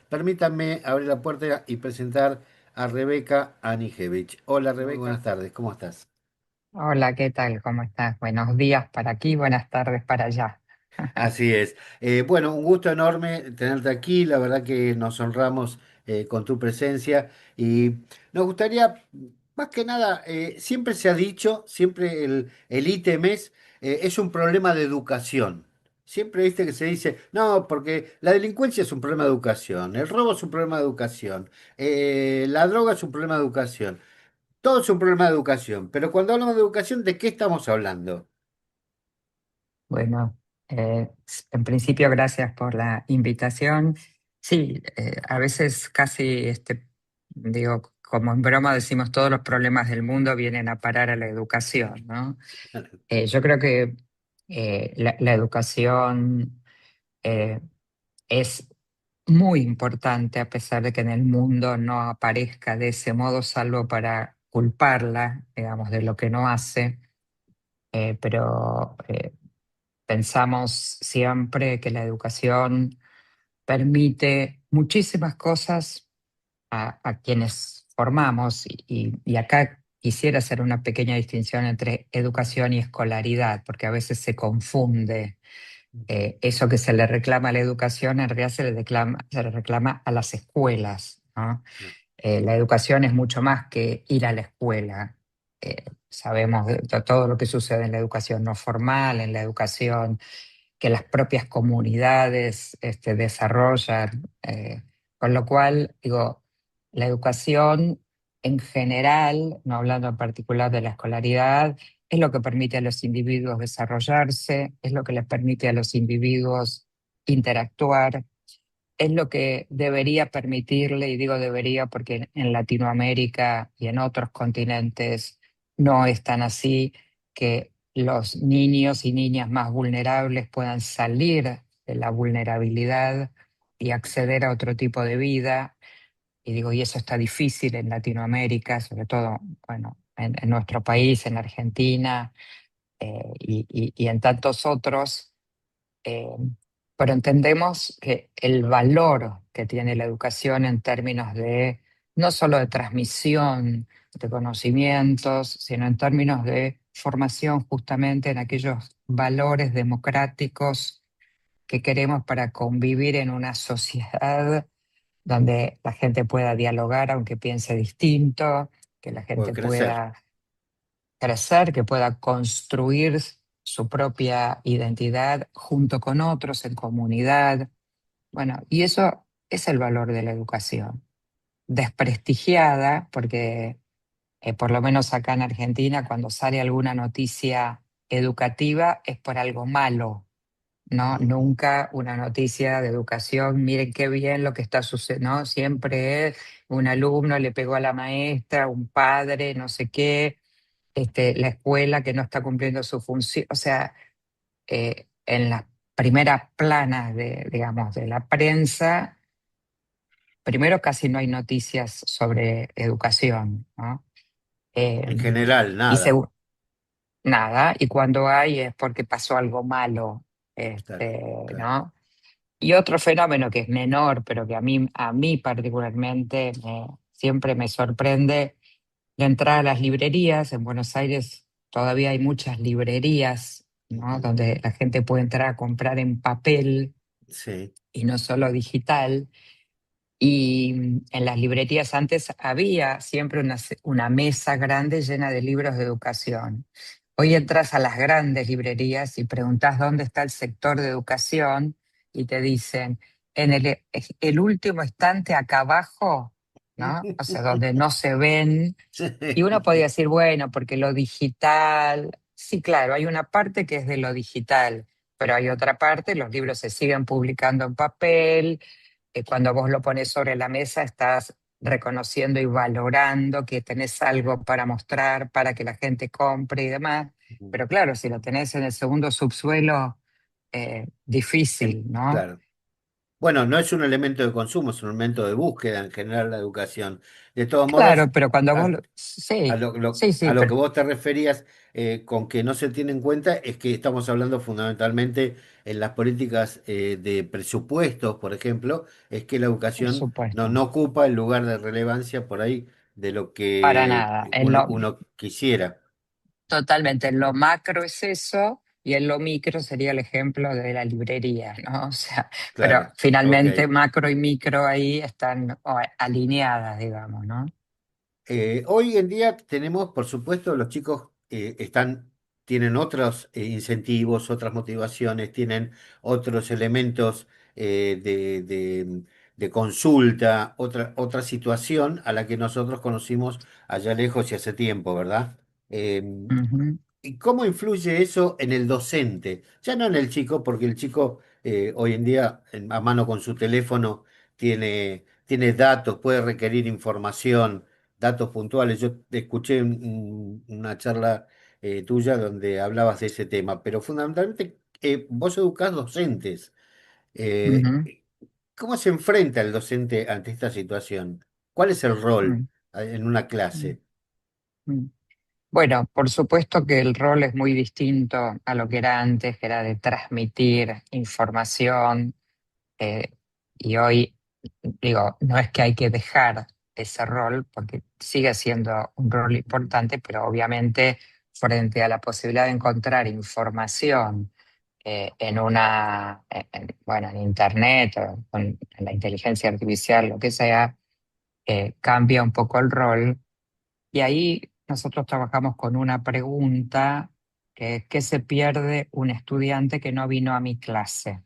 Permítanme abrir la puerta y presentar a Rebeca Anijevich. Hola Rebeca, buenas tardes, ¿cómo estás? Hola, ¿qué tal? ¿Cómo estás? Buenos días para aquí, buenas tardes para allá. Así es. Bueno, un gusto enorme tenerte aquí, la verdad que nos honramos con tu presencia y nos gustaría, más que nada, siempre se ha dicho, siempre el ítem es un problema de educación. Siempre viste que se dice, no, porque la delincuencia es un problema de educación, el robo es un problema de educación, la droga es un problema de educación. Todo es un problema de educación, pero cuando hablamos de educación, ¿de qué estamos hablando? Bueno, en principio gracias por la invitación. Sí, a veces casi, digo, como en broma decimos, todos los problemas del mundo vienen a parar a la educación, ¿no? Yo creo que la educación eh, es muy importante a pesar de que en el mundo no aparezca de ese modo, salvo para culparla, digamos, de lo que no hace. Pero pensamos siempre que la educación permite muchísimas cosas a quienes formamos y acá quisiera hacer una pequeña distinción entre educación y escolaridad, porque a veces se confunde. Eso que se le reclama a la educación en realidad se le reclama a las escuelas, ¿no? La educación es mucho más que ir a la escuela. Sabemos de todo lo que sucede en la educación no formal, en la educación que las propias comunidades desarrollan. Con lo cual, digo, la educación en general, no hablando en particular de la escolaridad, es lo que permite a los individuos desarrollarse, es lo que les permite a los individuos interactuar, es lo que debería permitirle, y digo debería porque en Latinoamérica y en otros continentes no es tan así, que los niños y niñas más vulnerables puedan salir de la vulnerabilidad y acceder a otro tipo de vida. Y digo, y eso está difícil en Latinoamérica, sobre todo, bueno, en nuestro país, en Argentina, y en tantos otros. eh, pero entendemos que el valor que tiene la educación en términos de no solo de transmisión de conocimientos, sino en términos de formación justamente en aquellos valores democráticos que queremos para convivir en una sociedad donde la gente pueda dialogar aunque piense distinto, que la Puede gente crecer. pueda crecer, que pueda construir su propia identidad junto con otros en comunidad. Bueno, y eso es el valor de la educación. Desprestigiada, porque por lo menos acá en Argentina, cuando sale alguna noticia educativa es por algo malo, ¿no? Ujú. Nunca una noticia de educación, miren qué bien lo que está sucediendo, ¿no? Siempre es un alumno le pegó a la maestra, un padre, no sé qué, la escuela que no está cumpliendo su función. O sea, en las primeras planas de, digamos, de la prensa, primero casi no hay noticias sobre educación, ¿no? Eh, En general, y nada. nada, y cuando hay es porque pasó algo malo, Claro, claro. ¿no? Y otro fenómeno que es menor, pero que a mí particularmente siempre me sorprende, la entrada a las librerías. En Buenos Aires todavía hay muchas librerías, ¿no? Ujú. Donde la gente puede entrar a comprar en papel Sí, y no solo digital. Y en las librerías antes había siempre una mesa grande llena de libros de educación. Hoy entras a las grandes librerías y preguntas dónde está el sector de educación y te dicen, en el último estante acá abajo, ¿no? O sea, donde no se ven. Y sí. uno podría decir, bueno, porque lo digital, sí, claro, hay una parte que es de lo digital, pero hay otra parte, los libros se siguen publicando en papel. Cuando vos lo pones sobre la mesa, estás reconociendo y valorando que tenés algo para mostrar, para que la gente compre y demás. Ujú. Pero claro, si lo tenés en el segundo subsuelo, Em, difícil, ¿no? claro. Bueno, no es un elemento de consumo, es un elemento de búsqueda en general la educación. De todos modos, Claro, pero cuando vos... a, Sí, sí, a lo que pero vos te referías con que no se tiene en cuenta es que estamos hablando fundamentalmente en las políticas de presupuestos, por ejemplo, es que la por educación no supuesto, ocupa el lugar de relevancia por ahí de lo para que nada. uno quisiera. Totalmente, en lo macro es eso y en lo micro sería el ejemplo de la librería, ¿no? O sea, pero Claro, ok. finalmente macro y micro ahí están alineadas, digamos, ¿no? Hoy en día tenemos, por supuesto, los chicos tienen otros incentivos, otras motivaciones, tienen otros elementos de consulta, otra situación a la que nosotros conocimos allá lejos y hace tiempo, ¿verdad? Ujú, ¿Y cómo influye eso en el docente? Ya no en el chico, porque el chico hoy en día a mano con su teléfono tiene datos, puede requerir información, datos puntuales. Yo te escuché una charla tuya donde hablabas de ese tema, pero fundamentalmente vos educás docentes. Eh, ujú, ¿Cómo se enfrenta el docente ante esta situación? ¿Cuál es el rol mm, en una mm, clase? mm. Bueno, por supuesto que el rol es muy distinto a lo que era antes, que era de transmitir información. eh, y hoy, digo, no es que hay que dejar ese rol, porque sigue siendo un rol importante, pero obviamente frente a la posibilidad de encontrar información en bueno, en Internet o en la inteligencia artificial, lo que sea, cambia un poco el rol. Y ahí nosotros trabajamos con una pregunta que es: ¿qué se pierde un estudiante que no vino a mi clase?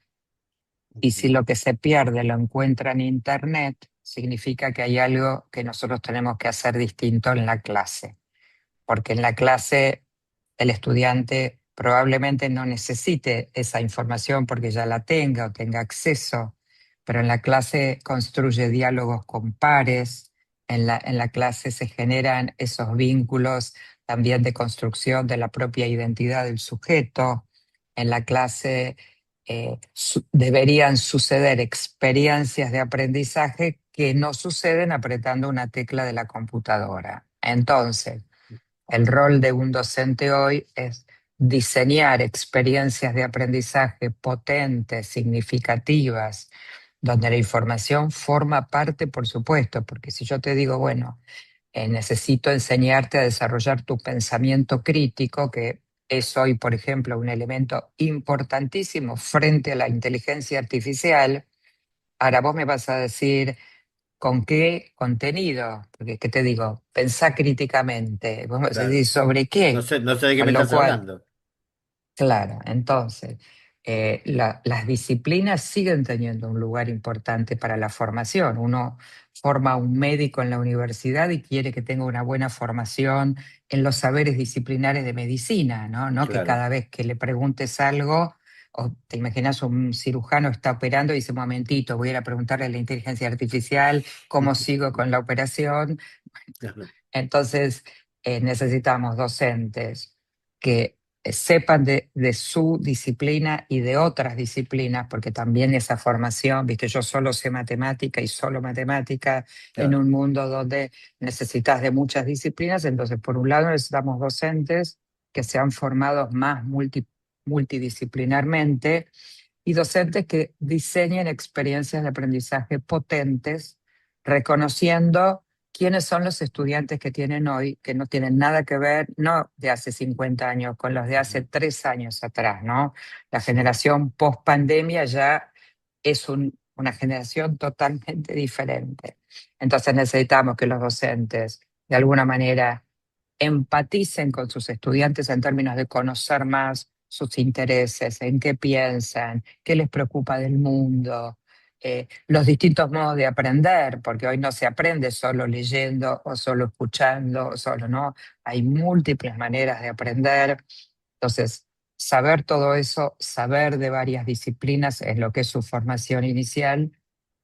Y si Ujú. lo que se pierde lo encuentra en Internet, significa que hay algo que nosotros tenemos que hacer distinto en la clase, porque en la clase el estudiante probablemente no necesite esa información porque ya la tenga o tenga acceso, pero en la clase construye diálogos con pares, en la clase se generan esos vínculos también de construcción de la propia identidad del sujeto, en la clase deberían suceder experiencias de aprendizaje que no suceden apretando una tecla de la computadora. Entonces, el rol de un docente hoy es diseñar experiencias de aprendizaje potentes, significativas, donde la información forma parte, por supuesto, porque si yo te digo, bueno, necesito enseñarte a desarrollar tu pensamiento crítico, que es hoy, por ejemplo, un elemento importantísimo frente a la inteligencia artificial, ahora vos me vas a decir, ¿con qué contenido? Porque, ¿qué te digo? Pensá críticamente. Vos me vas a Claro. decir, ¿sobre No qué? sé, no sé de qué me Con lo estás cual, hablando. claro, entonces, las disciplinas siguen teniendo un lugar importante para la formación. Uno forma a un médico en la universidad y quiere que tenga una buena formación en los saberes disciplinares de medicina, ¿no? No que Claro. cada vez que le preguntes algo, o te imaginas un cirujano está operando y dice, momentito, voy a ir a preguntarle a la inteligencia artificial cómo sigo con la operación. Claro. Entonces, necesitamos docentes que sepan de su disciplina y de otras disciplinas, porque también esa formación, viste, yo solo sé matemática y solo matemática en Claro. un mundo donde necesitas de muchas disciplinas. Entonces, por un lado, necesitamos docentes que sean formados más multidisciplinarmente y docentes que diseñen experiencias de aprendizaje potentes, reconociendo quiénes son los estudiantes que tienen hoy, que no tienen nada que ver, no de hace 50 años, con los de hace Ujú. 3 años atrás, ¿no? La Sí, generación post pandemia ya es una generación totalmente diferente. Entonces necesitamos que los docentes, de alguna manera, empaticen con sus estudiantes en términos de conocer más sus intereses, en qué piensan, qué les preocupa del mundo, los distintos modos de aprender, porque hoy no se aprende solo leyendo o solo escuchando, o solo, ¿no? Hay múltiples maneras de aprender. Entonces, saber todo eso, saber de varias disciplinas es lo que es su formación inicial,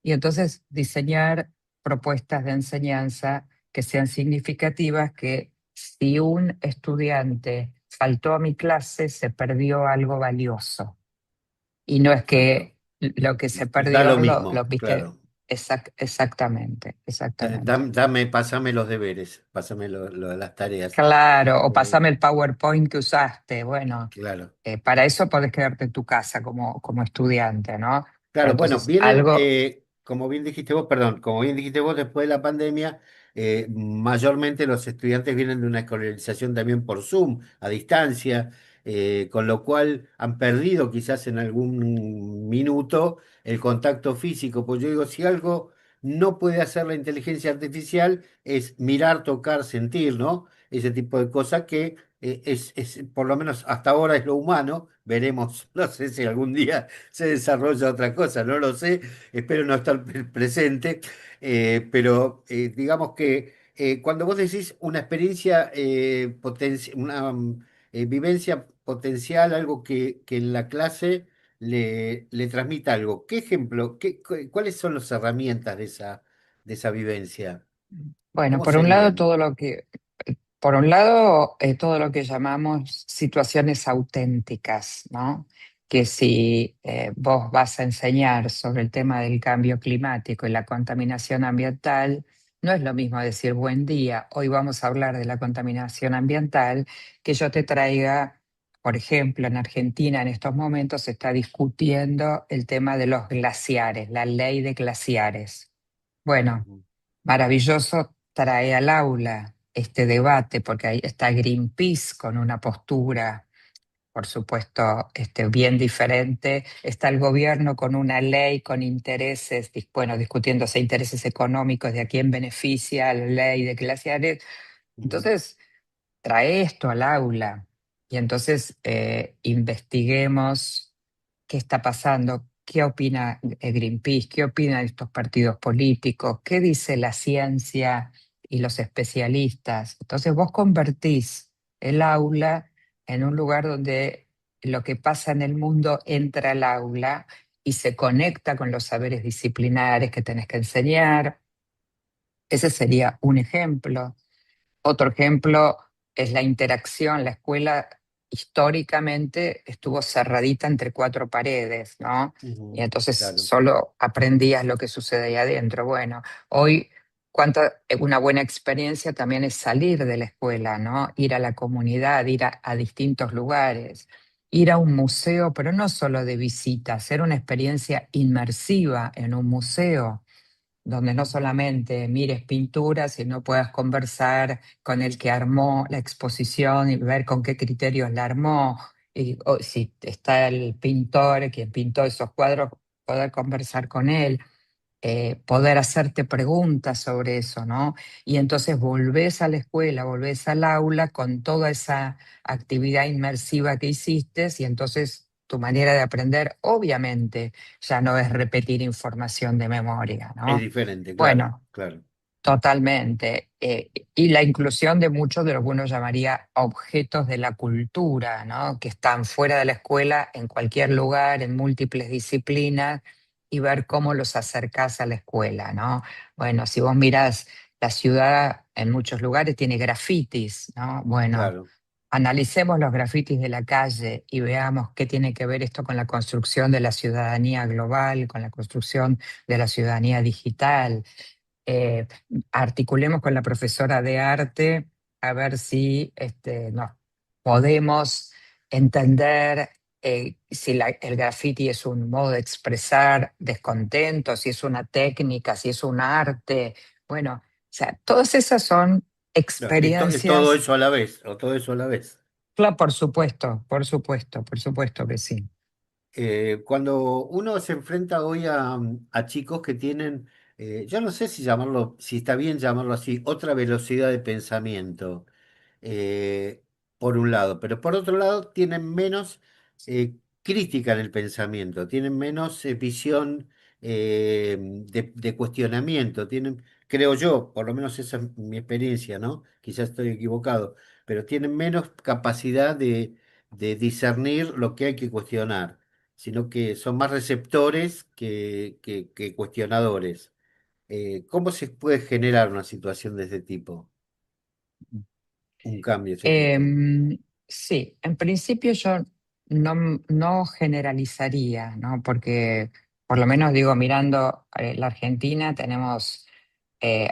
y entonces diseñar propuestas de enseñanza que sean significativas, que si un estudiante faltó a mi clase, se perdió algo valioso. Y no es que exacto. lo que se Da lo perdió lo mismo, viste claro. exactamente, exactamente. Pásame los deberes, pásame lo de las tareas. Claro, o Eh, pasame el PowerPoint que usaste. Bueno, claro. para eso podés quedarte en tu casa como estudiante, ¿no? Pero Claro, bueno, entonces vienen, algo, como bien dijiste vos, perdón, como bien dijiste vos, después de la pandemia, mayormente los estudiantes vienen de una escolarización también por Zoom, a distancia, con lo cual han perdido quizás en algún minuto el contacto físico. Pues yo digo, si algo no puede hacer la inteligencia artificial es mirar, tocar, sentir, ¿no? Ese tipo de cosas que por lo menos hasta ahora es lo humano. Veremos, no sé si algún día se desarrolla otra cosa, no lo sé, espero no estar presente, pero digamos que cuando vos decís una experiencia, una vivencia potencial, algo que en la clase le transmita algo, ¿qué ejemplo, cuáles son las herramientas de esa vivencia? bueno, ¿Cómo por un lado serían? por un lado todo lo que llamamos situaciones auténticas, ¿no? Que si vos vas a enseñar sobre el tema del cambio climático y la contaminación ambiental, no es lo mismo decir buen día, hoy vamos a hablar de la contaminación ambiental, que yo te traiga, por ejemplo, en Argentina en estos momentos se está discutiendo el tema de los glaciares, la ley de glaciares. Bueno, Ujú, maravilloso trae al aula este debate, porque ahí está Greenpeace con una postura, por supuesto, bien diferente. Está el gobierno con una ley, con intereses, bueno, discutiéndose intereses económicos de a quién beneficia la ley de glaciares. ujú, Entonces, trae esto al aula y entonces investiguemos qué está pasando, qué opina Greenpeace, qué opinan estos partidos políticos, qué dice la ciencia y los especialistas. Entonces vos convertís el aula en un lugar donde lo que pasa en el mundo entra al aula y se conecta con los saberes disciplinares que tenés que enseñar. Ese sería un ejemplo. Otro ejemplo es la interacción. La escuela históricamente estuvo cerradita entre cuatro paredes, ¿no? Y ujú, entonces claro, solo aprendías lo que sucede ahí adentro. Bueno, hoy una buena experiencia también es salir de la escuela, ¿no? Ir a la comunidad, ir a distintos lugares, ir a un museo, pero no solo de visita, hacer una experiencia inmersiva en un museo donde no solamente mires pinturas, sino puedas conversar con el que armó la exposición y ver con qué criterios la armó, y o si está el pintor, quien pintó esos cuadros, poder conversar con él, poder hacerte preguntas sobre eso, ¿no? Y entonces volvés a la escuela, volvés al aula con toda esa actividad inmersiva que hiciste y entonces tu manera de aprender, obviamente, ya no es repetir información de memoria, es ¿no? diferente, claro, Bueno, claro, totalmente. Y la inclusión de muchos de lo que uno llamaría objetos de la cultura, ¿no? Que están fuera de la escuela, en cualquier lugar, en múltiples disciplinas, y ver cómo los acercás a la escuela, ¿no? Bueno, si vos mirás la ciudad, en muchos lugares tiene grafitis, ¿no? Bueno, claro. analicemos los grafitis de la calle y veamos qué tiene que ver esto con la construcción de la ciudadanía global, con la construcción de la ciudadanía digital. eh, Articulemos con la profesora de arte a ver si nos podemos entender si el graffiti es un modo de expresar descontento, si es una técnica, si es un arte. Bueno, o sea, todas esas son Claro, es todo experiencias. eso a la vez, o todo eso a la vez. Claro, por supuesto, por supuesto, por supuesto que sí. Cuando uno se enfrenta hoy a chicos que tienen, yo no sé si llamarlo, si está bien llamarlo así, otra velocidad de pensamiento, eh, por un lado, pero por otro lado tienen menos crítica en el pensamiento, tienen menos visión de cuestionamiento, tienen, creo yo, por lo menos esa es mi experiencia, ¿no? Quizás estoy equivocado, pero tienen menos capacidad de discernir lo que hay que cuestionar, sino que son más receptores que cuestionadores. ¿Cómo se puede generar una situación de este tipo? Un cambio de ese tipo. Sí, en principio yo no generalizaría, ¿no? Porque por lo menos digo, mirando la Argentina, tenemos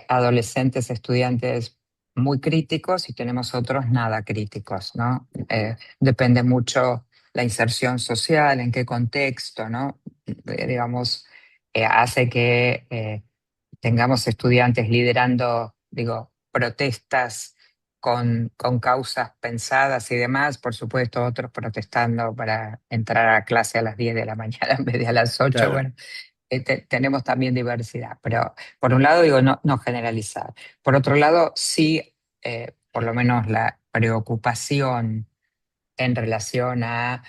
adolescentes, estudiantes muy críticos y tenemos otros nada críticos, ¿no? Ujú. Depende mucho la inserción social, en qué contexto, ¿no? Digamos, hace que tengamos estudiantes liderando, digo, protestas con causas pensadas y demás, por supuesto, otros protestando para entrar a clase a las 10 de la mañana en vez de a las 8. Claro, Bueno, tenemos también diversidad, pero por un lado digo no generalizar. Por otro lado, sí, por lo menos la preocupación en relación a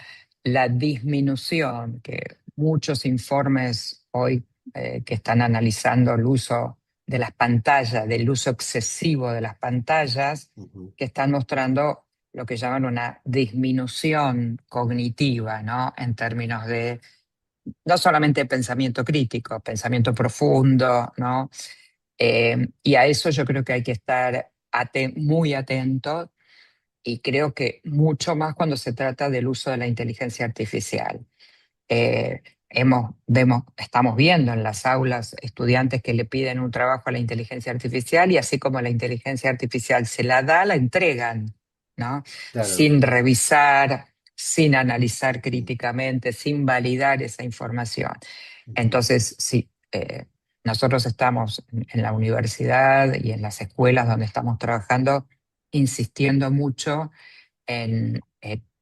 la disminución, que muchos informes hoy que están analizando el uso de las pantallas, del uso excesivo de las pantallas, ujú, que están mostrando lo que llaman una disminución cognitiva, ¿no? En términos de no solamente pensamiento crítico, pensamiento profundo, ¿no? Y a eso yo creo que hay que estar muy atentos y creo que mucho más cuando se trata del uso de la inteligencia artificial. Estamos viendo en las aulas estudiantes que le piden un trabajo a la inteligencia artificial y así como la inteligencia artificial se la da, la entregan, ¿no? claro. Sin revisar, sin analizar críticamente, sin validar esa información. Ujú, Entonces, sí, nosotros estamos en la universidad y en las escuelas donde estamos trabajando, insistiendo mucho en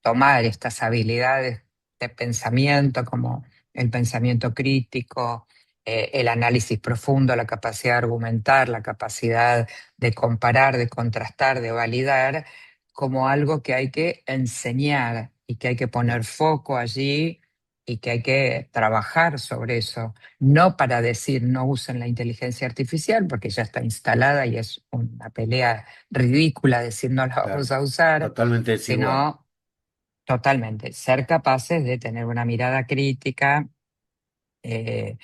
tomar estas habilidades de pensamiento como el pensamiento crítico, el análisis profundo, la capacidad de argumentar, la capacidad de comparar, de contrastar, de validar, como algo que hay que enseñar y que hay que poner claro. foco allí y que hay que trabajar sobre eso. No para decir no usen la inteligencia artificial, porque ya está instalada y es una pelea ridícula decir no la vamos Claro, a usar, totalmente desigual. sino totalmente ser capaces de tener una mirada crítica eh,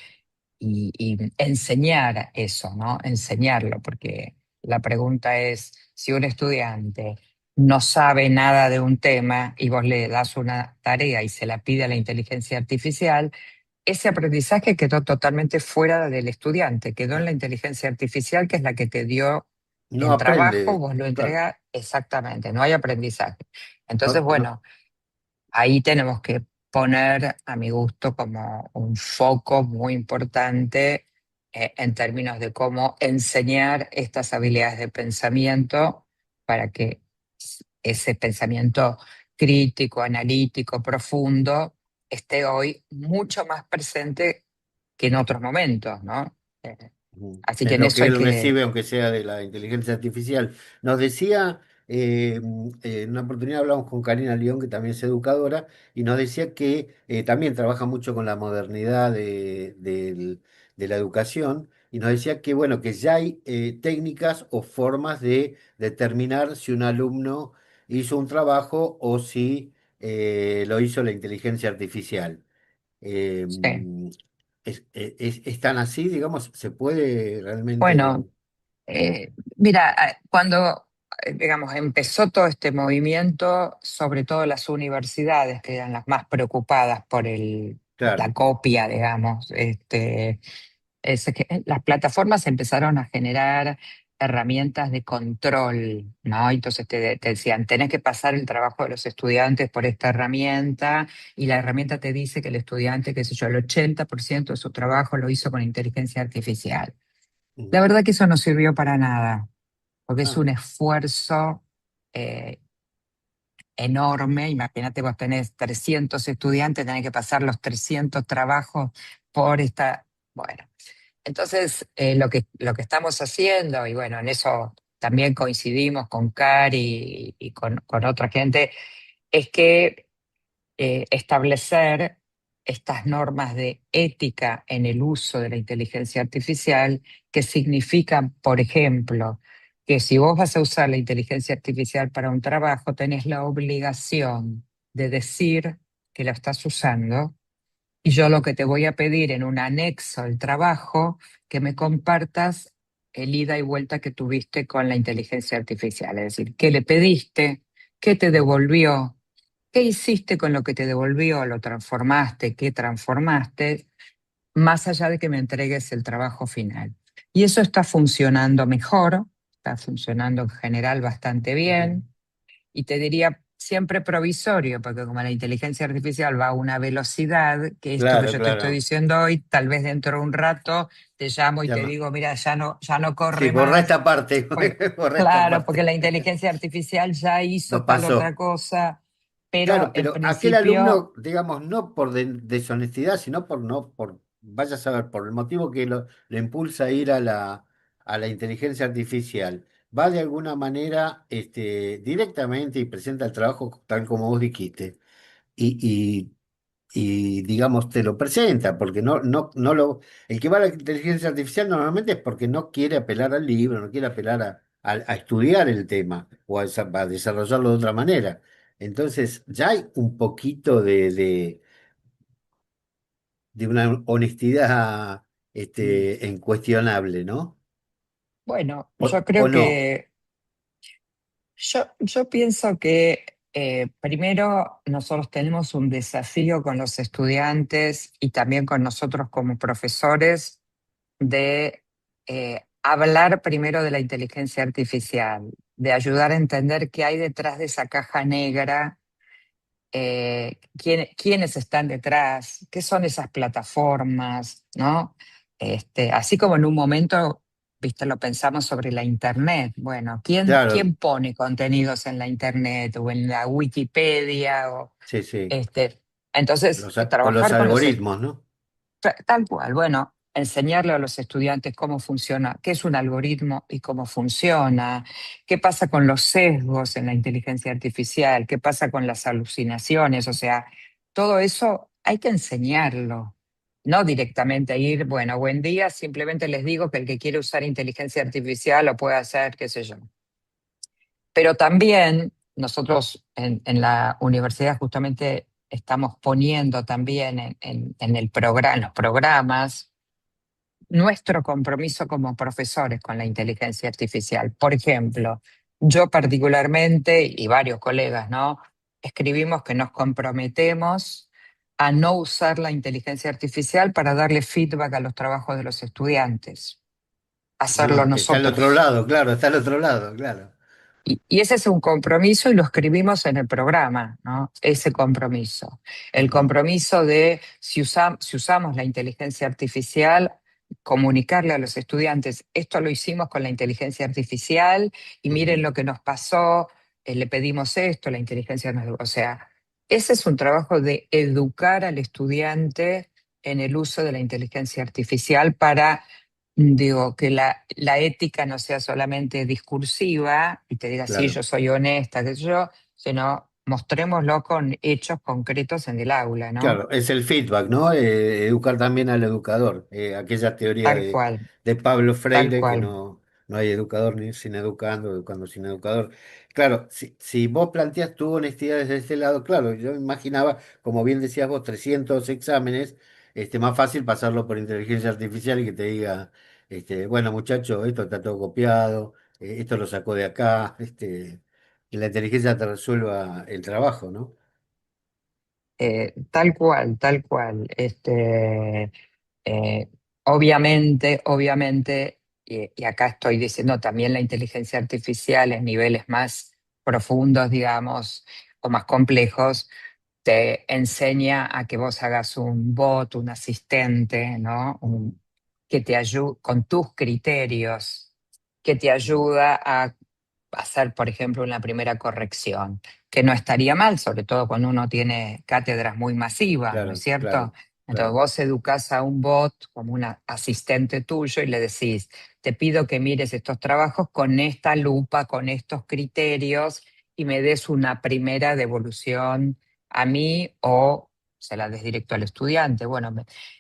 y enseñar eso, ¿no? Enseñarlo, porque la pregunta es, si un estudiante no sabe nada de un tema y vos le das una tarea y se la pide a la inteligencia artificial, ese aprendizaje quedó totalmente fuera del estudiante, quedó en la Claro. inteligencia artificial, que es la que te dio No el trabajo, aprende, vos lo claro, entregas exactamente, no hay aprendizaje. Entonces, no, no, bueno, ahí tenemos que poner, a mi gusto, como un foco muy importante en términos de cómo enseñar estas habilidades de pensamiento para que ese pensamiento crítico, analítico, profundo, esté hoy mucho más presente que en otros momentos, ¿no? ujú, Así que en en lo eso que hay él que... recibe, aunque sea de la inteligencia artificial. Nos decía, en una oportunidad hablamos con Karina León, que también es educadora, y nos decía que también trabaja mucho con la modernidad de la educación, y nos decía que, bueno, que ya hay técnicas o formas de determinar si un alumno hizo un trabajo o si lo hizo la inteligencia artificial. Eh, Sí. es tan así, digamos, se puede realmente. Bueno, mira, cuando, digamos, empezó todo este movimiento, sobre todo las universidades, que eran las más preocupadas por la Claro. copia, digamos, las plataformas empezaron a generar herramientas de control, ¿no? Entonces te decían, tenés que pasar el trabajo de los estudiantes por esta herramienta y la herramienta te dice que el estudiante, qué sé yo, el 80% de su trabajo lo hizo con inteligencia artificial. La Ujú. verdad que eso no sirvió para nada, porque es Ah, un esfuerzo eh, enorme. Imagínate, vos tenés 300 estudiantes, tenés que pasar los 300 trabajos por esta... Bueno, entonces lo que estamos haciendo, y bueno, en eso también coincidimos con Cari y con otra gente, es que establecer estas normas de ética en el uso de la inteligencia artificial, que significan, por ejemplo, que si vos vas a usar la inteligencia artificial para un trabajo, tenés la obligación de decir que la estás usando y yo lo que te voy a pedir en un anexo al trabajo, que me compartas el ida y vuelta que tuviste con la inteligencia artificial, es decir, qué le pediste, qué te devolvió, qué hiciste con lo que te devolvió, lo transformaste, qué transformaste, más allá de que me entregues el trabajo final. Y eso está funcionando mejor, está funcionando en general bastante Ujú. bien, y te diría siempre provisorio, porque como la inteligencia artificial va a una velocidad, que esto que Claro, yo te estoy claro. diciendo hoy, tal vez dentro de un rato te llamo y Ya te no. digo, mira, ya no Sí, corre borra más, esta parte, porque, borra esta claro, porque parte. la inteligencia artificial ya hizo Nos tal otra pasó. cosa, pero Claro, en pero aquel principio, alumno, digamos, no por deshonestidad, sino por no, por, vaya a saber, por el motivo que lo impulsa a ir a la inteligencia artificial, va de alguna manera directamente y presenta el trabajo tal como vos dijiste. Y, digamos te lo presenta, porque no el que va a la inteligencia artificial normalmente es porque no quiere apelar al libro, no quiere apelar a estudiar el tema o a desarrollarlo de otra manera. Entonces, ya hay un poquito de una honestidad incuestionable, ¿no? bueno, O, yo o creo no. que yo pienso que primero nosotros tenemos un desafío con los estudiantes y también con nosotros como profesores de hablar primero de la inteligencia artificial, de ayudar a entender qué hay detrás de esa caja negra, quiénes están detrás, qué son esas plataformas, ¿no? Así como en un momento, viste, lo pensamos sobre la Internet. Bueno, Claro, quién pone contenidos en la Internet o en la Wikipedia? sí, sí. Este, entonces, O los trabajar con los algoritmos, ¿no? tal cual, bueno, enseñarle a los estudiantes cómo funciona, qué es un algoritmo y cómo funciona, qué pasa con los sesgos en la inteligencia artificial, qué pasa con las alucinaciones, o sea, todo eso hay que enseñarlo, no directamente ir, bueno, buen día, simplemente les digo que el que quiere usar inteligencia artificial lo puede hacer, qué sé yo. Pero también nosotros en la universidad justamente estamos poniendo también en el programa, en los programas nuestro compromiso como profesores con la inteligencia artificial. Por ejemplo, yo particularmente y varios colegas, ¿no? Escribimos que nos comprometemos a no usar la inteligencia artificial para darle feedback a los trabajos de los estudiantes, hacerlo Ah, que está al otro nosotros. lado, claro, está al otro lado, claro. Y ese es un compromiso y lo escribimos en el programa, ¿no? Ese compromiso. El Ujú, compromiso de si usamos la inteligencia artificial, comunicarle a los estudiantes, esto lo hicimos con la inteligencia artificial y miren ujú, lo que nos pasó, le pedimos esto, la inteligencia nos... O sea, ese es un trabajo de educar al estudiante en el uso de la inteligencia artificial para digo, que la ética no sea solamente discursiva y te diga, sí, claro. yo soy honesta, qué sé yo, sino mostrémoslo con hechos concretos en el aula, ¿no? Claro, es el feedback, ¿no? Educar también al educador. Aquella teoría Tal cual, de Pablo tal Freire, que cual. no hay educador ni sin educando, educando sin educador. Claro, si vos planteas tu honestidad desde este lado, claro, yo imaginaba, como bien decías vos, 300 exámenes, más fácil pasarlo por inteligencia artificial y que te diga, bueno, muchacho, esto está todo copiado, esto lo sacó de acá, que la inteligencia te resuelva el trabajo, ¿no? Tal cual, tal cual. Eh, obviamente, y acá estoy diciendo también la inteligencia artificial en niveles más profundos, digamos, o más complejos te enseña a que vos hagas un bot, un asistente, ¿no? Que te ayude con tus criterios, que te Ujú. ayuda a hacer, por ejemplo, una primera corrección, que no estaría mal, sobre todo cuando uno tiene cátedras muy masivas, ¿no es Claro, cierto? claro, Entonces claro. vos educás a un bot como un asistente tuyo y le decís, te pido que mires estos trabajos con esta lupa, con estos criterios y me des una primera devolución a mí o se la des directo al estudiante. Bueno,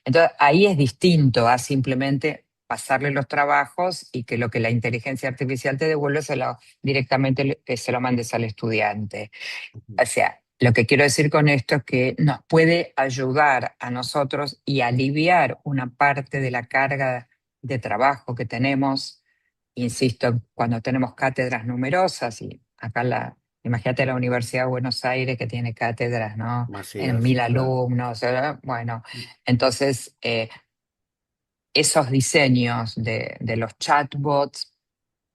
entonces ahí es distinto a simplemente pasarle los trabajos y que lo que la inteligencia artificial te devuelve directamente se lo mandes al estudiante. Ujú. O sea, lo que quiero decir con esto es que nos puede ayudar a nosotros y aliviar una parte de la carga de trabajo que tenemos. Insisto, cuando tenemos cátedras numerosas y acá imagínate la Universidad de Buenos Aires que tiene cátedras, ¿no? En Masivas, mil claro. alumnos, bueno, entonces esos diseños de los chatbots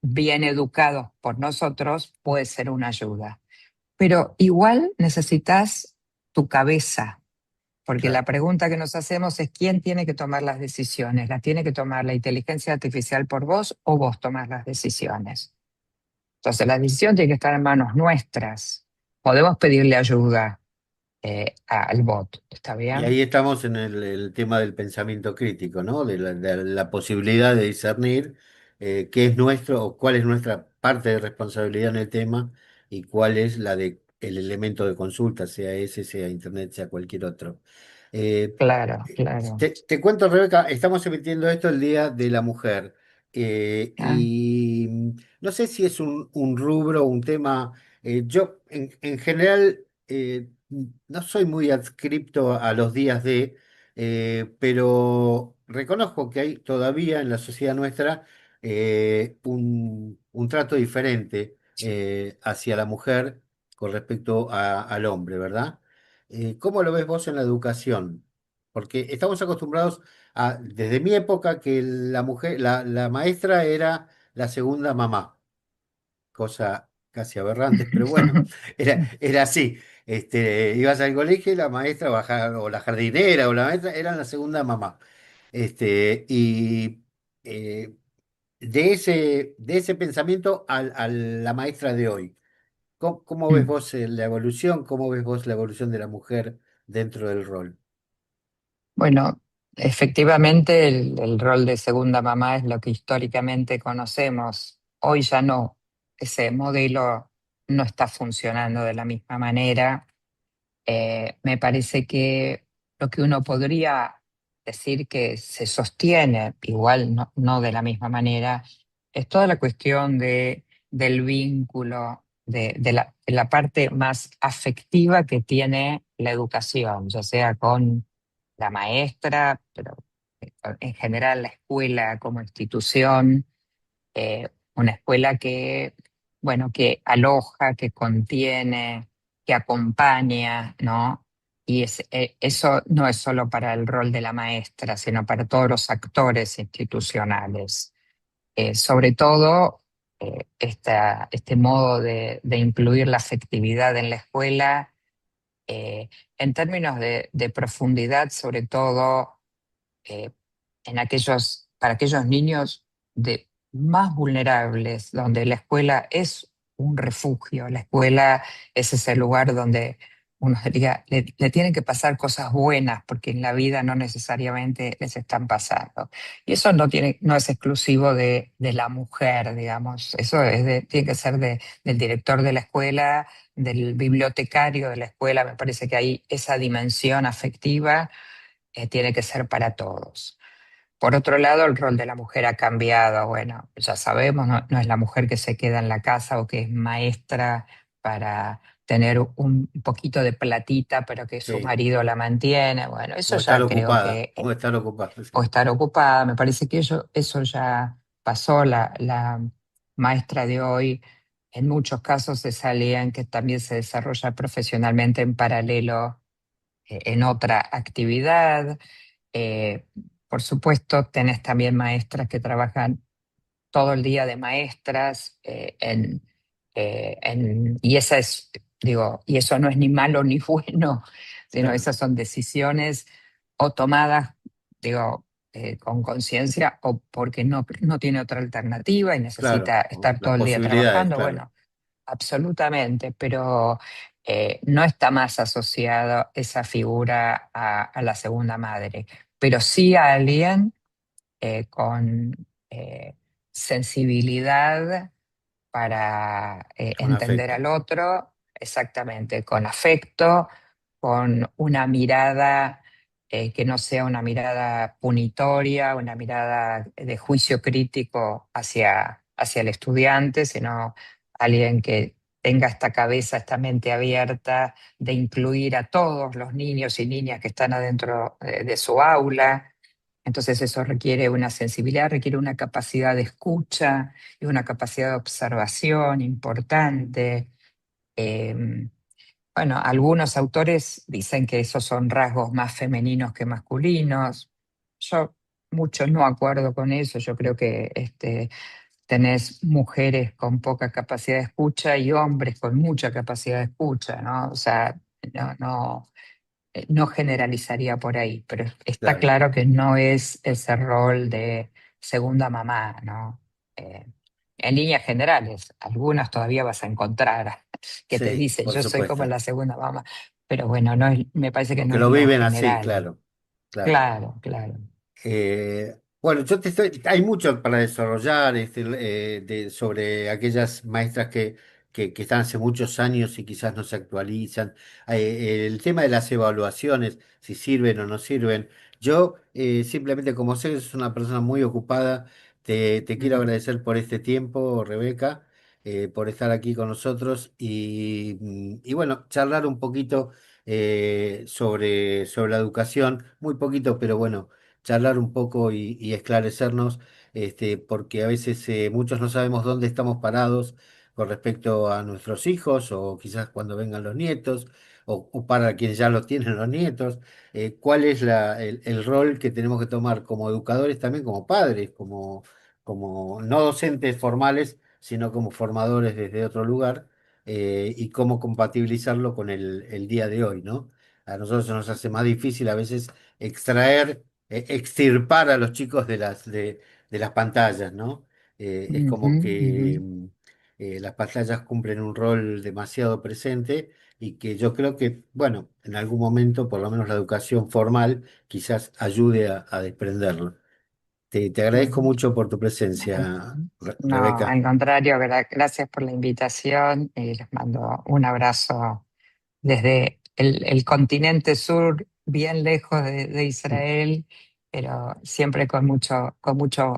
bien educados por nosotros puede ser una ayuda. Pero igual necesitas tu cabeza, porque la Claro. pregunta que nos hacemos es quién tiene que tomar las decisiones. ¿Las tiene que tomar la inteligencia artificial por vos o vos tomar las decisiones? Entonces la decisión tiene que estar en manos nuestras. Podemos pedirle ayuda al bot, ¿está Y bien? ahí estamos en el tema del pensamiento crítico, ¿no? De la posibilidad de discernir qué es nuestro o cuál es nuestra parte de responsabilidad en el tema y cuál es la de el elemento de consulta, sea ese, sea Internet, sea cualquier otro. Eh, Claro, claro. te cuento, Rebeca, estamos emitiendo esto el Día de la Mujer Ah, y no sé si es un rubro, un tema. Yo en general no soy muy adscripto a los días pero reconozco que hay todavía en la sociedad nuestra un trato diferente hacia la mujer con respecto al hombre, ¿verdad? ¿Cómo lo ves vos en la educación? Porque estamos acostumbrados desde mi época, que la mujer, la maestra era la segunda mamá, cosa casi aberrante, pero bueno, era así. Ibas al colegio y la maestra o la jardinera o la maestra eran la segunda mamá. Y de ese pensamiento a la maestra de hoy. ¿Cómo ves mm. vos la evolución? ¿Cómo ves vos la evolución de la mujer dentro del rol? Bueno, efectivamente el rol de segunda mamá es lo que históricamente conocemos. Hoy ya no. Ese modelo no está funcionando de la misma manera. Me parece que lo que uno podría decir que se sostiene, igual no de la misma manera, es toda la cuestión del vínculo, de la parte más afectiva que tiene la educación, ya sea con la maestra, pero en general la escuela como institución, una escuela que, bueno, que aloja, que contiene, que acompaña, ¿no? Y eso no es solo para el rol de la maestra, sino para todos los actores institucionales. Sobre todo, este modo de incluir la afectividad en la escuela, en términos de profundidad, sobre todo eh, para aquellos niños más vulnerables, donde la escuela es un refugio, la escuela es ese lugar donde uno diría, le tienen que pasar cosas buenas, porque en la vida no necesariamente les están pasando. Y eso no es exclusivo de la mujer, digamos, eso tiene que ser del director de la escuela, del bibliotecario de la escuela, me parece que hay esa dimensión afectiva tiene que ser para todos. Por otro lado, el rol de la mujer ha cambiado. Bueno, ya sabemos, no es la mujer que se queda en la casa o que es maestra para tener un poquito de platita, pero que su Sí. marido la mantiene. Bueno, O eso estar ya creo ocupada, que, o estar ocupada. o Sí. estar ocupada, me parece que eso ya pasó. La maestra de hoy, en muchos casos, es alguien que también se desarrolla profesionalmente en paralelo en otra actividad. Eh, por supuesto, tenés también maestras que trabajan todo el día de maestras y esa es, digo, y eso no es ni malo ni bueno, sino Claro, esas son decisiones o tomadas, digo, con conciencia o porque no tiene otra alternativa y claro, necesita o estar las todo el día posibilidades, trabajando. claro. Bueno, absolutamente, pero no está más asociado esa figura a la segunda madre, pero sí a alguien con sensibilidad para Con entender afecto. al otro, exactamente, con afecto, con una mirada que no sea una mirada punitoria, una mirada de juicio crítico hacia el estudiante, sino alguien que tenga esta cabeza, esta mente abierta de incluir a todos los niños y niñas que están adentro de su aula. Entonces eso requiere una sensibilidad, requiere una capacidad de escucha y una capacidad de observación importante. Eh, bueno, algunos autores dicen que esos son rasgos más femeninos que masculinos. Yo mucho no acuerdo con eso. Yo creo que tenés mujeres con poca capacidad de escucha y hombres con mucha capacidad de escucha, ¿no? O sea, no, no generalizaría por ahí, pero está Claro, claro que no es ese rol de segunda mamá, ¿no? Eh, en líneas generales, algunas todavía vas a encontrar que te sí, dicen, por yo soy como supuesto. la segunda mamá, pero bueno, no me parece que O no que es lo lo viven así, general. claro, claro. Claro, claro. Bueno, hay mucho para desarrollar sobre aquellas maestras que están hace muchos años y quizás no se actualizan. El tema de las evaluaciones, si sirven o no sirven. Yo simplemente como sé que es una persona muy ocupada, te quiero Mm, agradecer por este tiempo, Rebeca, por estar aquí con nosotros y bueno, charlar un poquito sobre la educación, muy poquito, pero bueno charlar un poco y esclarecernos, porque a veces muchos no sabemos dónde estamos parados con respecto a nuestros hijos o quizás cuando vengan los nietos o para quienes ya los tienen los nietos, cuál es el rol que tenemos que tomar como educadores, también como padres, como no docentes formales, sino como formadores desde otro lugar, y cómo compatibilizarlo con el día de hoy, ¿no? A nosotros se nos hace más difícil a veces extraer extirpar a los chicos de las pantallas, ¿no? Es ujú, como ujú. que las pantallas cumplen un rol demasiado presente y que yo creo que, bueno, en algún momento, por lo menos la educación formal, quizás ayude a desprenderlo. Te agradezco Ujú. mucho por tu presencia, No, Rebeca. al contrario, gracias por la invitación y les mando un abrazo desde el continente sur, bien lejos de Israel, pero siempre con mucho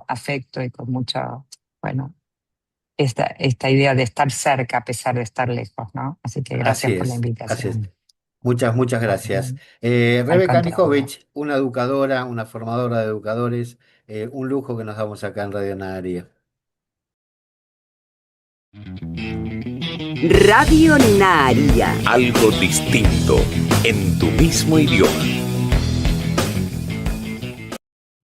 afecto y con mucho, bueno, esta idea de estar cerca a pesar de estar lejos, ¿no? Así que Así gracias por la es, así es. invitación. Muchas gracias. Bueno, al Rebeca contrario. Anijovic, una educadora, una formadora de educadores, un lujo que nos damos acá en Radio Nadaría. Radio Naria. Algo distinto en tu mismo idioma.